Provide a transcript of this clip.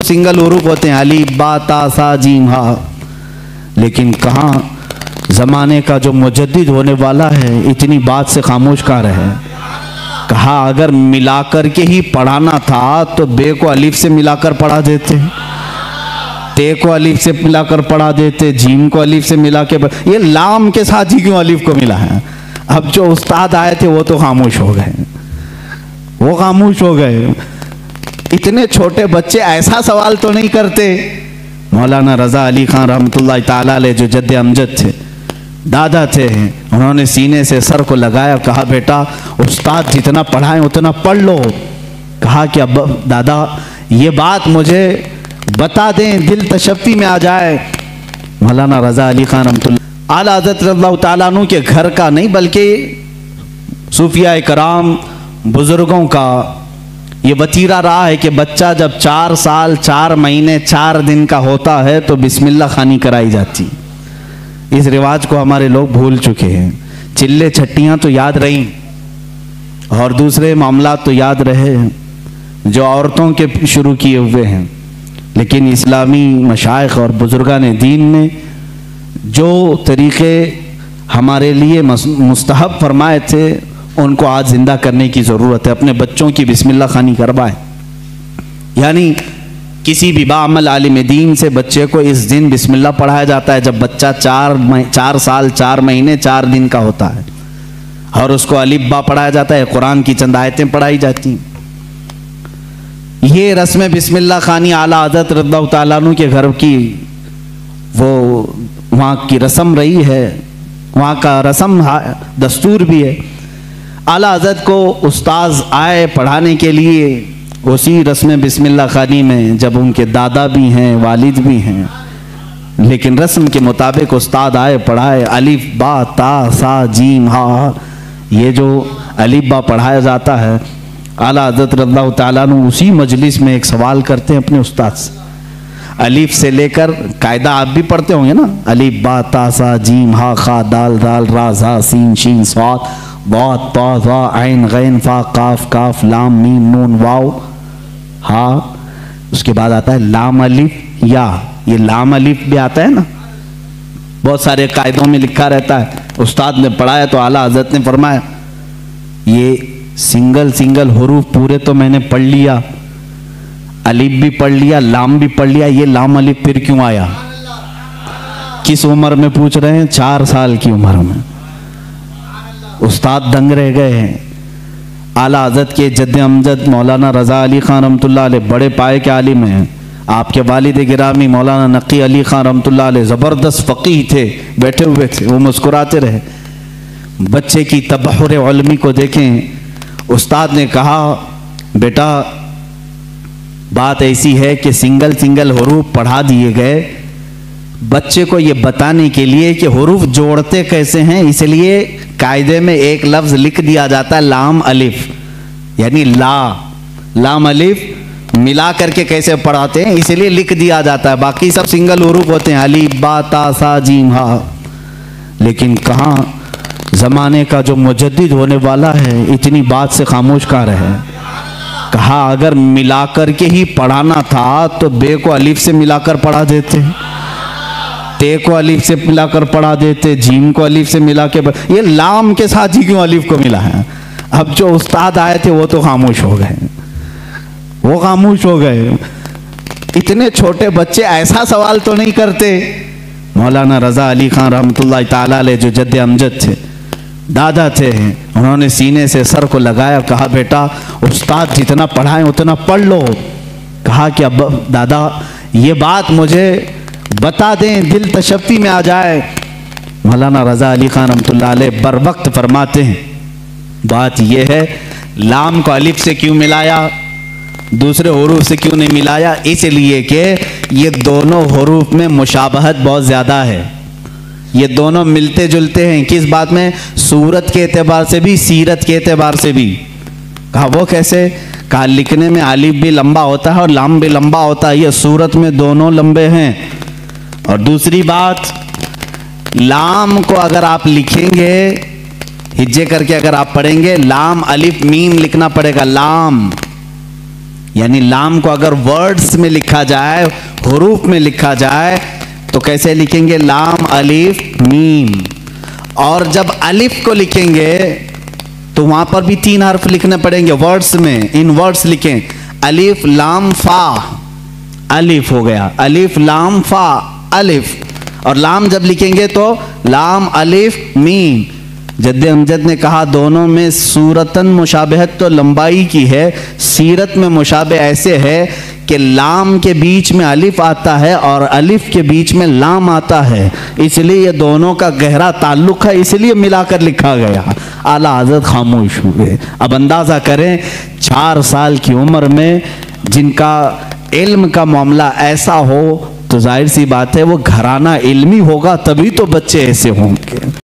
Single हुरूफ होते हैं, अलीफ बा ता सा जीम हा। लेकिन कहाँ ज़माने का जो मुजद्दिद होने वाला है इतनी बात से खामोश का रहे। कहा अगर मिलाकर के ही पढ़ाना था तो बे को अलीफ से मिलाकर पढ़ा देते, ते को अलीफ से मिलाकर पढ़ा देते, जीम को अलीफ से मिला के, ये लाम के साथ ही क्यों अलीफ को मिला है। अब जो उस्ताद आए थे वो तो खामोश हो गए, वो खामोश हो गए। इतने छोटे बच्चे ऐसा सवाल तो नहीं करते। मौलाना रज़ा अली खान रहमतुल्लाह ताला अलैह जो जद्दे अमजद थे, दादा थे, उन्होंने सीने से सर को लगाया, कहा बेटा उस्ताद जितना पढ़ाएं उतना पढ़ लो। कहा कि अब दादा ये बात मुझे बता दें, दिल तशफ़ी में आ जाए। मौलाना रज़ा अली खान रहमतुल्लाह आला हज़रत रज़ियल्लाहु ताला अन्हु के घर का नहीं बल्कि सूफिया कराम बुज़ुर्गों का ये वतीरा रहा है कि बच्चा जब 4 साल 4 महीने 4 दिन का होता है तो बिस्मिल्लाह खानी कराई जाती। इस रिवाज को हमारे लोग भूल चुके हैं। चिल्ले छट्टियाँ तो याद रहीं और दूसरे मामला तो याद रहे जो औरतों के शुरू किए हुए हैं, लेकिन इस्लामी मशाइख और बुजुर्गान दीन ने जो तरीक़े हमारे लिए मुस्तहब फरमाए थे उनको आज ज़िंदा करने की ज़रूरत है। अपने बच्चों की बिस्मिल्लाह खानी करवाएं। यानी किसी भी बाअमल आलिम दीन से बच्चे को इस दिन बिस्मिल्लाह पढ़ाया जाता है जब बच्चा 4 साल 4 महीने 4 दिन का होता है, और उसको अलिफ बा पढ़ाया जाता है, कुरान की चंद आयतें पढ़ाई जाती हैं। ये रस्म बिस्मिल्लाह खानी आला हज़रत रज़ियल्लाहु ताला अन्हु के घर की वो वहाँ की रस्म रही है, वहाँ का रस्म दस्तूर भी है। आला हज़रत को उस्ताद आए पढ़ाने के लिए उसी रस्म बिस्मिल्लाह खानी में, जब उनके दादा भी हैं वालिद भी हैं, लेकिन रस्म के मुताबिक उस्ताद आए पढ़ाए, अलिफ बा ता सा जीम हा। ये जो अलिफ बा पढ़ाया जाता है, आला हज़रत रज़ियल्लाहु ताला अन्हु उसी मजलिस में एक सवाल करते हैं अपने उस्ताद से। अलिफ से लेकर कायदा आप भी पढ़ते होंगे ना, अलिफ बा ता सा जीम हा खा दाल दाल रा ज़ा सीन शीन स्वाद बहुत ता ज़ा ऐन गैन फा काफ काफ लाम मीम नून वाव हा। उसके बाद आता है लाम अलिफ या। ये लाम अलिफ भी आता है ना, बहुत सारे कायदों में लिखा रहता है। उस्ताद ने पढ़ाया तो आला हज़रत ने फरमाया ये सिंगल हुरूफ पूरे तो मैंने पढ़ लिया, अलिफ भी पढ़ लिया, लाम भी पढ़ लिया, ये लाम अलिफ फिर क्यों आया। किस उम्र में पूछ रहे हैं? 4 साल की उम्र में। उस्ताद दंग रह गए हैं। आला हज़रत के जद्दे अमजद मौलाना रज़ा अली खान रहमतुल्लाह अलैह बड़े पाए के आलिम हैं। आपके वालिद गिरामी मौलाना नकी अली खान रहमतुल्लाह अलैह ज़बरदस्त फ़क़ीह थे, बैठे हुए थे, वो मुस्कुराते रहे। बच्चे की तबहुर इल्मी को देखें। उस्ताद ने कहा बेटा बात ऐसी है कि सिंगल हुरूफ पढ़ा दिए गए बच्चे को ये बताने के लिए कि हुरूफ जोड़ते कैसे हैं, इसलिए कायदे में एक लफ्ज़ लिख दिया जाता है लाम अलिफ, यानी लाम अलिफ मिला करके कैसे पढ़ाते हैं इसलिए लिख दिया जाता है। बाकी सब सिंगल हुरूफ होते हैं, अलिफ बा ता सा जीम हा। लेकिन कहाँ ज़माने का जो मुजद्दिद होने वाला है इतनी बात से खामोश का रहे। कहा अगर मिलाकर के ही पढ़ाना था तो बे को अलिफ से मिलाकर पढ़ा देते, ते को अलिफ से मिलाकर पढ़ा देते, जीम को अलिफ से मिला के, ये लाम के साथ ही क्यों अलिफ को मिला है। अब जो उस्ताद आए थे वो तो खामोश हो गए, वो खामोश हो गए। इतने छोटे बच्चे ऐसा सवाल तो नहीं करते। मौलाना रज़ा अली खान रहमतुल्लाह ताला अलैह जो जद्दे अमजद थे, दादा थे, उन्होंने सीने से सर को लगाया, कहा बेटा उस्ताद जितना पढ़ाएं उतना पढ़ लो। कहा कि अब दादा ये बात मुझे बता दें, दिल तशफ़ी में आ जाए। मौलाना रज़ा अली खान रहमतुल्लाह अलैह बर वक्त फरमाते हैं बात यह है लाम को अलिफ से क्यों मिलाया, दूसरे हुरूफ से क्यों नहीं मिलाया, इसलिए कि ये दोनों हुरूफ में मुशाबहत बहुत ज़्यादा है। ये दोनों मिलते जुलते हैं किस बात में? सूरत के एतबार से भी, सीरत के एतबार से भी। कहा वो कैसे? कहा लिखने में अलिफ भी लंबा होता है और लाम भी लंबा होता है, ये सूरत में दोनों लंबे हैं। और दूसरी बात, लाम को अगर आप लिखेंगे हिज्जे करके, अगर आप पढ़ेंगे लाम अलिफ मीम लिखना पड़ेगा, लाम। यानी लाम को अगर वर्ड्स में लिखा जाए, हुरूफ में लिखा जाए, तो कैसे लिखेंगे? लाम अलिफ मीम। और जब अलिफ को लिखेंगे तो वहां पर भी 3 हर्फ लिखने पड़ेंगे वर्ड्स में। इन वर्ड्स लिखें, अलिफ लाम फा, अलिफ हो गया, अलिफ लाम फा अलिफ। और लाम जब लिखेंगे तो लाम अलिफ मीम। जद्दे अमजद ने कहा दोनों में सूरतन मुशाबहत तो लंबाई की है, सीरत में मुशाबह ऐसे है कि लाम के बीच में अलिफ आता है और अलिफ के बीच में लाम आता है, इसलिए ये दोनों का गहरा ताल्लुक है, इसलिए मिलाकर लिखा गया। आला हज़रत खामोश हुए। अब अंदाज़ा करें 4 साल की उम्र में जिनका इल्म का मामला ऐसा हो तो जाहिर सी बात है वो घराना इल्मी होगा, तभी तो बच्चे ऐसे होंगे।